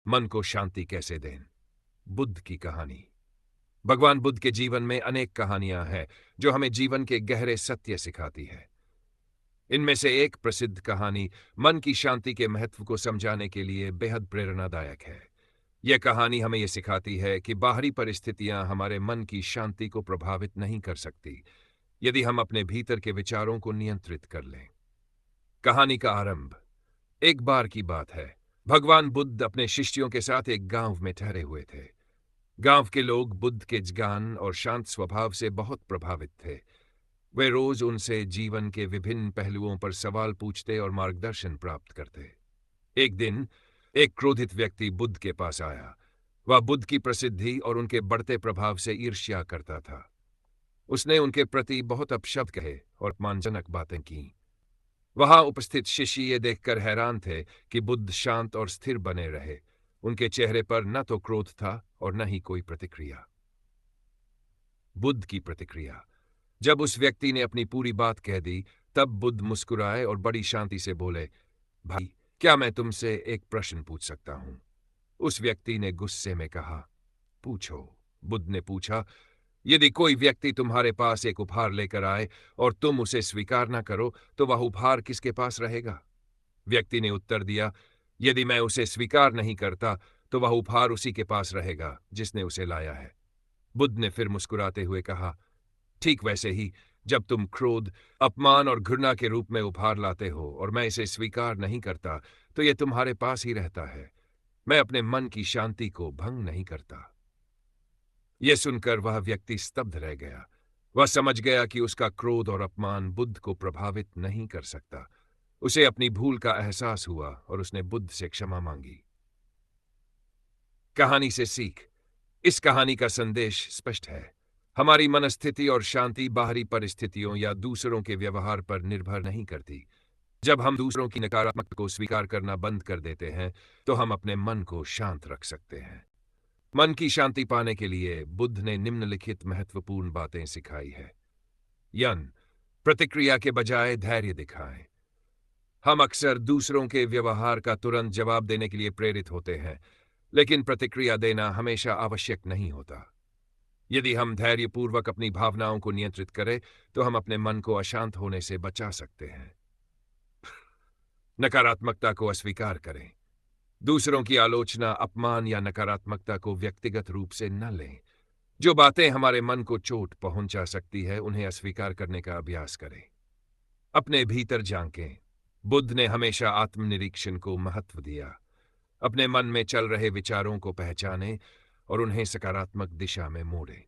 मन को शांति कैसे दें? बुद्ध की कहानी। भगवान बुद्ध के जीवन में अनेक कहानियां हैं जो हमें जीवन के गहरे सत्य सिखाती है। इनमें से एक प्रसिद्ध कहानी मन की शांति के महत्व को समझाने के लिए बेहद प्रेरणादायक है। यह कहानी हमें यह सिखाती है कि बाहरी परिस्थितियां हमारे मन की शांति को प्रभावित नहीं कर सकती, यदि हम अपने भीतर के विचारों को नियंत्रित कर लें। कहानी का आरंभ। एक बार की बात है, भगवान बुद्ध अपने शिष्यों के साथ एक गांव में ठहरे हुए थे। गांव के लोग बुद्ध के ज्ञान और शांत स्वभाव से बहुत प्रभावित थे। वे रोज उनसे जीवन के विभिन्न पहलुओं पर सवाल पूछते और मार्गदर्शन प्राप्त करते। एक दिन एक क्रोधित व्यक्ति बुद्ध के पास आया। वह बुद्ध की प्रसिद्धि और उनके बढ़ते प्रभाव से ईर्ष्या करता था। उसने उनके प्रति बहुत अपशब्द कहे और अपमानजनक बातें की। वहां उपस्थित शिष्य ये देखकर हैरान थे कि बुद्ध शांत और स्थिर बने रहे। उनके चेहरे पर न तो क्रोध था और न ही कोई प्रतिक्रिया। बुद्ध की प्रतिक्रिया। जब उस व्यक्ति ने अपनी पूरी बात कह दी, तब बुद्ध मुस्कुराए और बड़ी शांति से बोले, भाई, क्या मैं तुमसे एक प्रश्न पूछ सकता हूं? उस व्यक्ति ने गुस्से में कहा, पूछो। बुद्ध ने पूछा, यदि कोई व्यक्ति तुम्हारे पास एक उपहार लेकर आए और तुम उसे स्वीकार न करो, तो वह उपहार किसके पास रहेगा? व्यक्ति ने उत्तर दिया, यदि मैं उसे स्वीकार नहीं करता, तो वह उपहार उसी के पास रहेगा जिसने उसे लाया है। बुद्ध ने फिर मुस्कुराते हुए कहा, ठीक वैसे ही, जब तुम क्रोध, अपमान और घृणा के रूप में उपहार लाते हो और मैं इसे स्वीकार नहीं करता, तो यह तुम्हारे पास ही रहता है। मैं अपने मन की शांति को भंग नहीं करता। यह सुनकर वह व्यक्ति स्तब्ध रह गया। वह समझ गया कि उसका क्रोध और अपमान बुद्ध को प्रभावित नहीं कर सकता। उसे अपनी भूल का एहसास हुआ और उसने बुद्ध से क्षमा मांगी। कहानी से सीख। इस कहानी का संदेश स्पष्ट है। हमारी मनस्थिति और शांति बाहरी परिस्थितियों या दूसरों के व्यवहार पर निर्भर नहीं करती। जब हम दूसरों की नकारात्मकता को स्वीकार करना बंद कर देते हैं, तो हम अपने मन को शांत रख सकते हैं। मन की शांति पाने के लिए बुद्ध ने निम्नलिखित महत्वपूर्ण बातें सिखाई है। यन, प्रतिक्रिया के बजाय धैर्य दिखाएं। हम अक्सर दूसरों के व्यवहार का तुरंत जवाब देने के लिए प्रेरित होते हैं, लेकिन प्रतिक्रिया देना हमेशा आवश्यक नहीं होता। यदि हम धैर्यपूर्वक अपनी भावनाओं को नियंत्रित करें, तो हम अपने मन को अशांत होने से बचा सकते हैं। नकारात्मकता को अस्वीकार करें। दूसरों की आलोचना, अपमान या नकारात्मकता को व्यक्तिगत रूप से न लें। जो बातें हमारे मन को चोट पहुंचा सकती है, उन्हें अस्वीकार करने का अभ्यास करें। अपने भीतर झांकें। बुद्ध ने हमेशा आत्मनिरीक्षण को महत्व दिया। अपने मन में चल रहे विचारों को पहचानें और उन्हें सकारात्मक दिशा में मोड़ें।